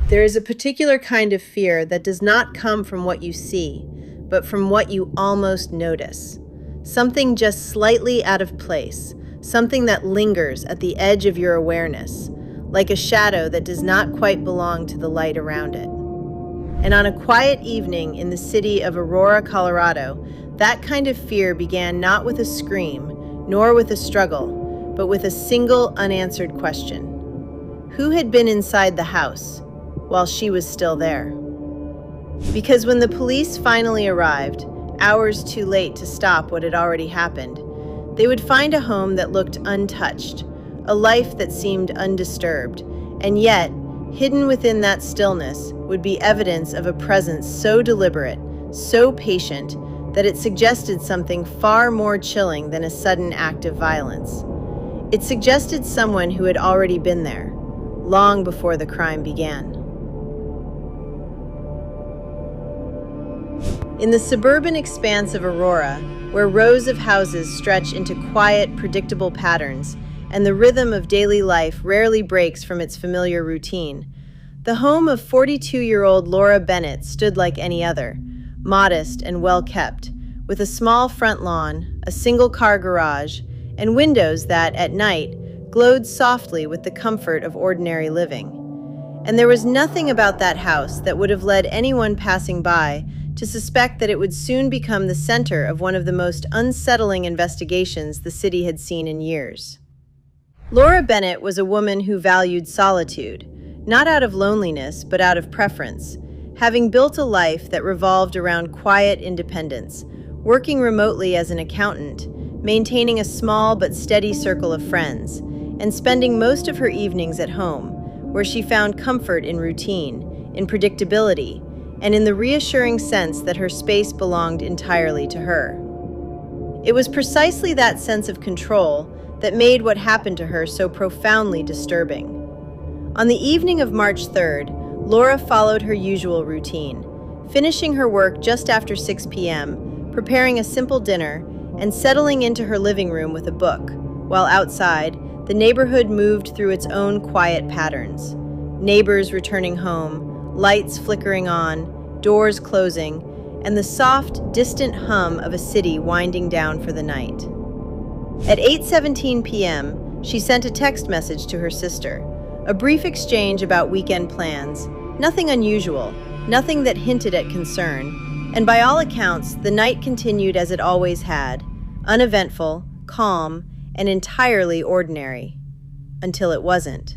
There is a particular kind of fear that does not come from what you see, but from what you almost notice. Something just slightly out of place, something that lingers at the edge of your awareness, like a shadow that does not quite belong to the light around it. And on a quiet evening in the city of Aurora, Colorado, that kind of fear began not with a scream, nor with a struggle, but with a single unanswered question. Who had been inside the house while she was still there? Because when the police finally arrived, hours too late to stop what had already happened, they would find a home that looked untouched, a life that seemed undisturbed, and yet, hidden within that stillness would be evidence of a presence so deliberate, so patient, that it suggested something far more chilling than a sudden act of violence. It suggested someone who had already been there, long before the crime began. In the suburban expanse of Aurora, where rows of houses stretch into quiet, predictable patterns, and the rhythm of daily life rarely breaks from its familiar routine, the home of 42-year-old Laura Bennett stood like any other, modest and well-kept, with a small front lawn, a single-car garage, and windows that, at night, glowed softly with the comfort of ordinary living. And there was nothing about that house that would have led anyone passing by to suspect that it would soon become the center of one of the most unsettling investigations the city had seen in years. Laura Bennett was a woman who valued solitude, not out of loneliness, but out of preference, having built a life that revolved around quiet independence, working remotely as an accountant, maintaining a small but steady circle of friends, and spending most of her evenings at home, where she found comfort in routine, in predictability, and in the reassuring sense that her space belonged entirely to her. It was precisely that sense of control that made what happened to her so profoundly disturbing. On the evening of March 3rd, Laura followed her usual routine, finishing her work just after 6 p.m., preparing a simple dinner, and settling into her living room with a book, while outside, the neighborhood moved through its own quiet patterns. Neighbors returning home, lights flickering on, doors closing, and the soft, distant hum of a city winding down for the night. At 8:17 p.m., she sent a text message to her sister, a brief exchange about weekend plans, nothing unusual, nothing that hinted at concern, and by all accounts, the night continued as it always had, uneventful, calm, and entirely ordinary. Until it wasn't.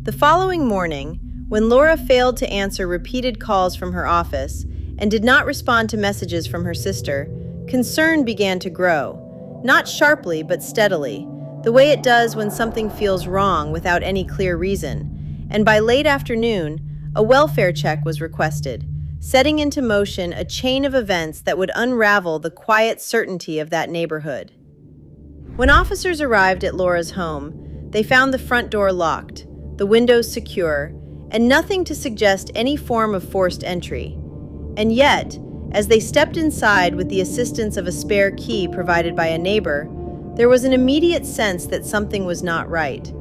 The following morning, when Laura failed to answer repeated calls from her office and did not respond to messages from her sister, concern began to grow, not sharply but steadily, the way it does when something feels wrong without any clear reason, and by late afternoon, a welfare check was requested, setting into motion a chain of events that would unravel the quiet certainty of that neighborhood. When officers arrived at Laura's home, they found the front door locked, the windows secure, and nothing to suggest any form of forced entry. And yet, as they stepped inside with the assistance of a spare key provided by a neighbor, there was an immediate sense that something was not right.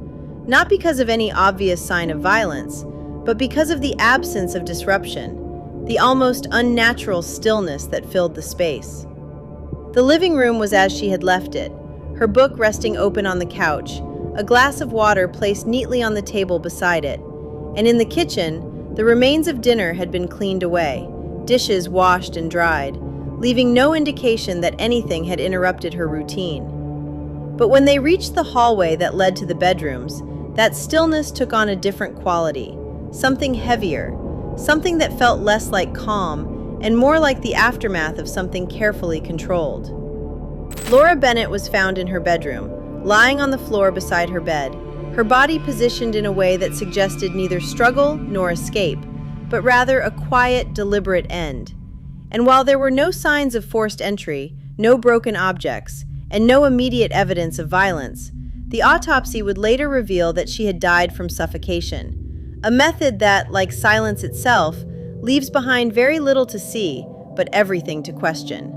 Not because of any obvious sign of violence, but because of the absence of disruption, the almost unnatural stillness that filled the space. The living room was as she had left it, her book resting open on the couch, a glass of water placed neatly on the table beside it, and in the kitchen, the remains of dinner had been cleaned away, dishes washed and dried, leaving no indication that anything had interrupted her routine. But when they reached the hallway that led to the bedrooms, that stillness took on a different quality, something heavier, something that felt less like calm and more like the aftermath of something carefully controlled. Laura Bennett was found in her bedroom, lying on the floor beside her bed, her body positioned in a way that suggested neither struggle nor escape, but rather a quiet, deliberate end. And while there were no signs of forced entry, no broken objects, and no immediate evidence of violence, the autopsy would later reveal that she had died from suffocation, a method that, like silence itself, leaves behind very little to see, but everything to question.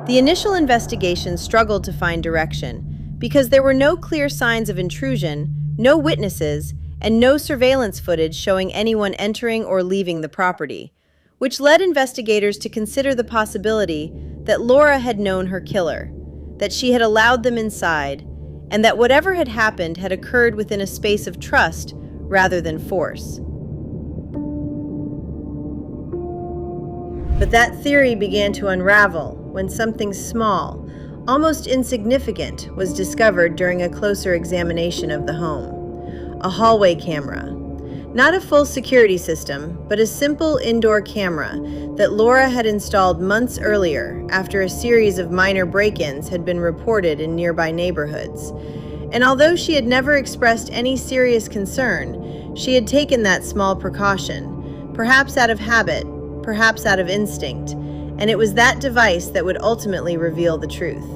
The initial investigation struggled to find direction because there were no clear signs of intrusion, no witnesses, and no surveillance footage showing anyone entering or leaving the property, which led investigators to consider the possibility that Laura had known her killer, that she had allowed them inside, and that whatever had happened had occurred within a space of trust rather than force. But that theory began to unravel when something small, almost insignificant, was discovered during a closer examination of the home. A hallway camera. Not a full security system, but a simple indoor camera that Laura had installed months earlier after a series of minor break-ins had been reported in nearby neighborhoods. And although she had never expressed any serious concern, she had taken that small precaution, perhaps out of habit, perhaps out of instinct, and it was that device that would ultimately reveal the truth.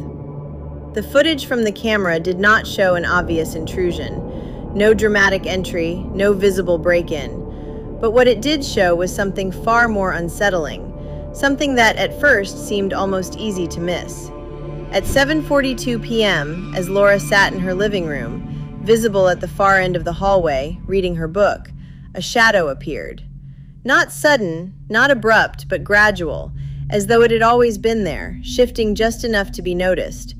The footage from the camera did not show an obvious intrusion. No dramatic entry, no visible break-in. But what it did show was something far more unsettling, something that at first seemed almost easy to miss. At 7:42 p.m., as Laura sat in her living room, visible at the far end of the hallway, reading her book, a shadow appeared. Not sudden, not abrupt, but gradual, as though it had always been there, shifting just enough to be noticed.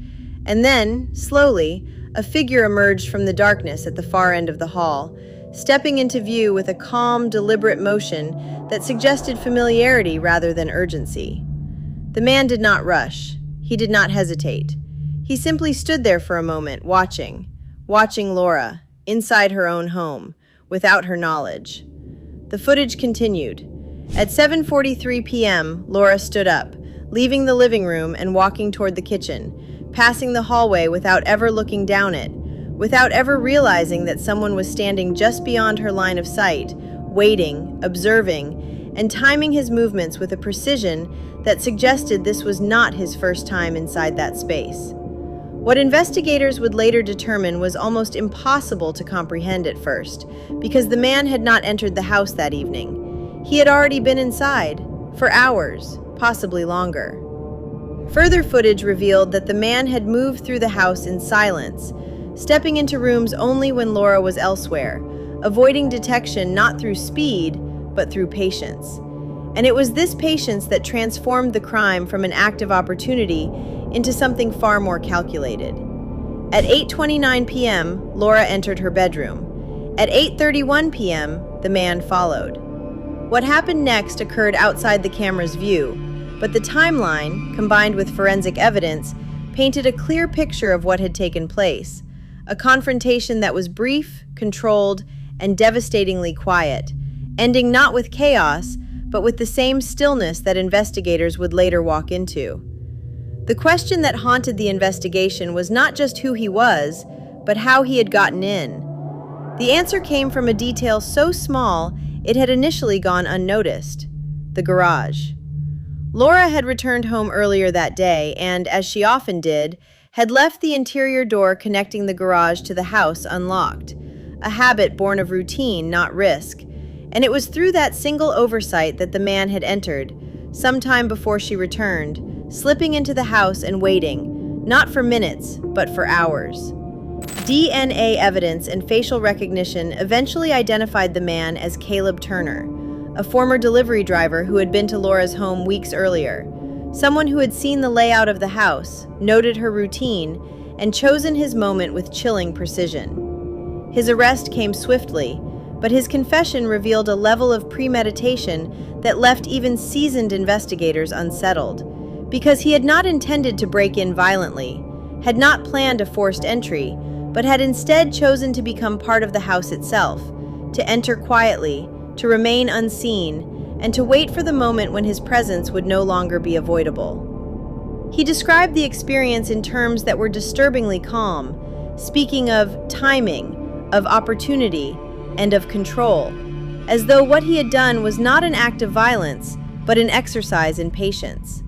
And then, slowly, a figure emerged from the darkness at the far end of the hall, stepping into view with a calm, deliberate motion that suggested familiarity rather than urgency. The man did not rush. He did not hesitate. He simply stood there for a moment, watching Laura, inside her own home, without her knowledge. The footage continued. At 7:43 p.m., Laura stood up, leaving the living room and walking toward the kitchen, passing the hallway without ever looking down it, without ever realizing that someone was standing just beyond her line of sight, waiting, observing, and timing his movements with a precision that suggested this was not his first time inside that space. What investigators would later determine was almost impossible to comprehend at first, because the man had not entered the house that evening. He had already been inside, for hours, possibly longer. Further footage revealed that the man had moved through the house in silence, stepping into rooms only when Laura was elsewhere, avoiding detection not through speed, but through patience. And it was this patience that transformed the crime from an act of opportunity into something far more calculated. At 8:29 p.m., Laura entered her bedroom. At 8:31 p.m., the man followed. What happened next occurred outside the camera's view, but the timeline, combined with forensic evidence, painted a clear picture of what had taken place. A confrontation that was brief, controlled, and devastatingly quiet, ending not with chaos, but with the same stillness that investigators would later walk into. The question that haunted the investigation was not just who he was, but how he had gotten in. The answer came from a detail so small it had initially gone unnoticed: the garage. Laura had returned home earlier that day and, as she often did, had left the interior door connecting the garage to the house unlocked, a habit born of routine, not risk. And it was through that single oversight that the man had entered, sometime before she returned, slipping into the house and waiting, not for minutes, but for hours. DNA evidence and facial recognition eventually identified the man as Caleb Turner, a former delivery driver who had been to Laura's home weeks earlier, someone who had seen the layout of the house, noted her routine, and chosen his moment with chilling precision. His arrest came swiftly, but his confession revealed a level of premeditation that left even seasoned investigators unsettled, because he had not intended to break in violently, had not planned a forced entry, but had instead chosen to become part of the house itself, to enter quietly, to remain unseen, and to wait for the moment when his presence would no longer be avoidable. He described the experience in terms that were disturbingly calm, speaking of timing, of opportunity, and of control, as though what he had done was not an act of violence, but an exercise in patience.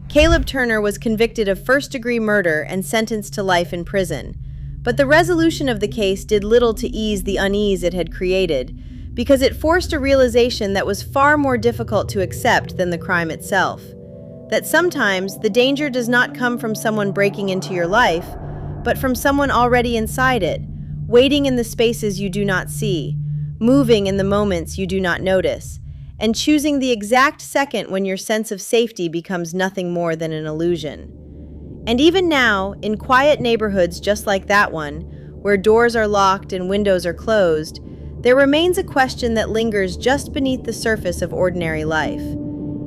Caleb Turner was convicted of first-degree murder and sentenced to life in prison, but the resolution of the case did little to ease the unease it had created, because it forced a realization that was far more difficult to accept than the crime itself. That sometimes the danger does not come from someone breaking into your life, but from someone already inside it, waiting in the spaces you do not see, moving in the moments you do not notice, and choosing the exact second when your sense of safety becomes nothing more than an illusion. And even now, in quiet neighborhoods just like that one, where doors are locked and windows are closed, there remains a question that lingers just beneath the surface of ordinary life.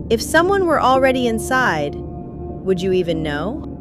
If someone were already inside, would you even know?